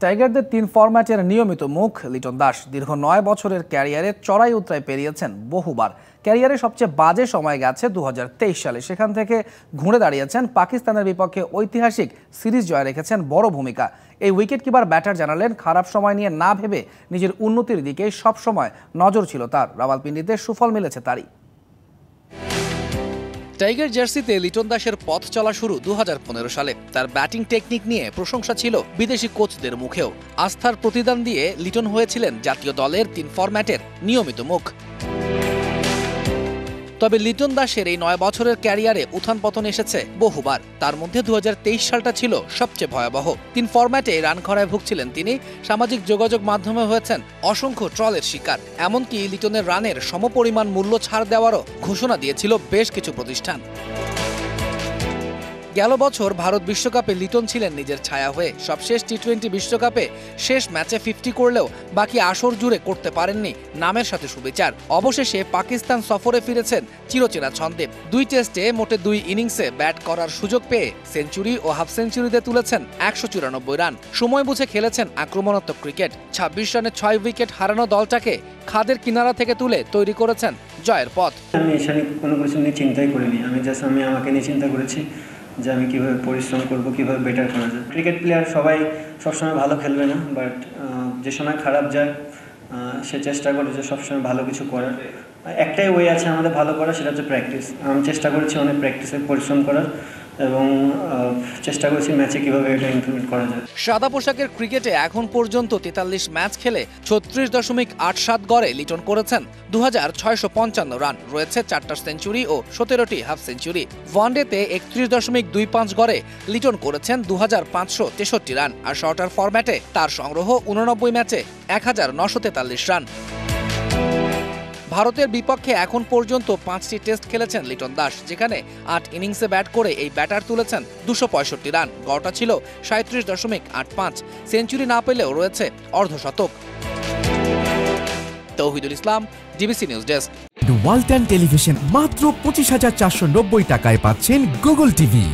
টাইগারদের ৩ ফরম্যাটের নিয়মিত মুখ লিটন দাস দীর্ঘ ৯ বছরের ক্যারিয়ারে চড়াই উতরাই পেরিয়েছেন বহুবার। ক্যারিয়ারে সবচেয়ে বাজে সময় গেছে ২০২৩ সালে। সেখান থেকে ঘুরে দাঁড়িয়েছেন, পাকিস্তানের বিপক্ষে ঐতিহাসিক সিরিজ জয় রেখেছেন বড় ভূমিকা। এই উইকেট কিপার ব্যাটার জানালেন, খারাপ সময় নিয়ে না ভেবে নিজের উন্নতির দিকে সবসময় নজর ছিল তার। রাওয়ালপিন্ডিতে সুফল মিলেছে তারই। টাইগার জার্সিতে লিটন দাসের পথ চলা শুরু ২০১৫ সালে। তার ব্যাটিং টেকনিক নিয়ে প্রশংসা ছিল বিদেশি কোচদের মুখেও। আস্থার প্রতিদান দিয়ে লিটন হয়েছিলেন জাতীয় দলের ৩ ফরম্যাটের নিয়মিত মুখ। তবে লিটন দাসের এই ৯ বছরের ক্যারিয়ারে উত্থান পতন এসেছে বহুবার। তার মধ্যে ২০২৩ সালটা ছিল সবচেয়ে ভয়াবহ। ৩ ফরম্যাটে রান খরায় ভুগছিলেন তিনি। সামাজিক যোগাযোগ মাধ্যমে হয়েছেন অসংখ্য ট্রলের শিকার। এমনকি লিটনের রানের সমপরিমাণ মূল্য ছাড় দেওয়ারও ঘোষণা দিয়েছিল বেশ কিছু প্রতিষ্ঠান। গেল বছর ভারত বিশ্বকাপে লিটন ছিলেন নিজের ছায়া হয়ে। সবশেষ টি-20 বিশ্বকাপে শেষ ম্যাচে 50 করলেও বাকি আসর জুড়ে করতে পারেননি নামের সাথে সুবিচার। অবশেষে পাকিস্তান সফরে ফিরেছেন চিরচেনা ছন্দে। ২ টেস্টে মোটে ২ ইনিংসে ব্যাট করার সুযোগ পেয়ে সেঞ্চুরি ও হাফ সেঞ্চুরিতে তুলেছেন ১৯৪ রান। সময় বুঝে খেলেছেন আক্রমণাত্মক ক্রিকেট। ২৬ রানে ৬ উইকেট হারানো দলটাকে খাদের কিনারা থেকে তুলে তৈরি করেছেন জয়ের পথ। আমি এখানে কোনো কিছু নিয়ে চিন্তাই করিনি। আমি আমাকে নিয়ে চিন্তা করেছি যে আমি কীভাবে পরিশ্রম করব, কীভাবে বেটার করা যায়। ক্রিকেট প্লেয়ার সবাই সবসময় ভালো খেলবে না, বাট যে সময় খারাপ যায় সে চেষ্টা করে যে সবসময় ভালো কিছু করার। একটাই ওয়ে আছে আমাদের ভালো করা, সেটা হচ্ছে প্র্যাকটিস। আমি চেষ্টা করেছি অনেক প্র্যাকটিসে পরিশ্রম করার এবং চেষ্টা করেছি ম্যাচে কীভাবে এটা ইমপ্লিমেন্ট করা যায়। সাদা পোশাকের ক্রিকেটে এখন পর্যন্ত ৪৩ ম্যাচ খেলে ৩৬.৮৭ গড়ে লিটন করেছেন ২৬৫৫ রান। রয়েছে ৪টা সেঞ্চুরি ও ১৭টি হাফ সেঞ্চুরি। ওয়ানডেতে ৩১.২৫ গড়ে লিটন করেছেন ২৫৬৩ রান। আর শর্টার ফরম্যাটে তার সংগ্রহ ৮৯ ম্যাচে ১৯৪৩ রান। ভারতের বিপক্ষে এখন পর্যন্ত ৫টি টেস্ট খেলেছেন লিটন দাস, যেখানে ৮ ইনিংসে ব্যাট করে এই ব্যাটার তুলেছেন ২৬৫ রান। গড়টা ছিল ৩৭.৮৫। সেঞ্চুরি না পেলেও রয়েছে অর্ধশতক। Touhidul Islam, DBC news desk. Walton television মাত্র ২৫,৪৯০ টাকায় পাচ্ছেন গুগল টিভি।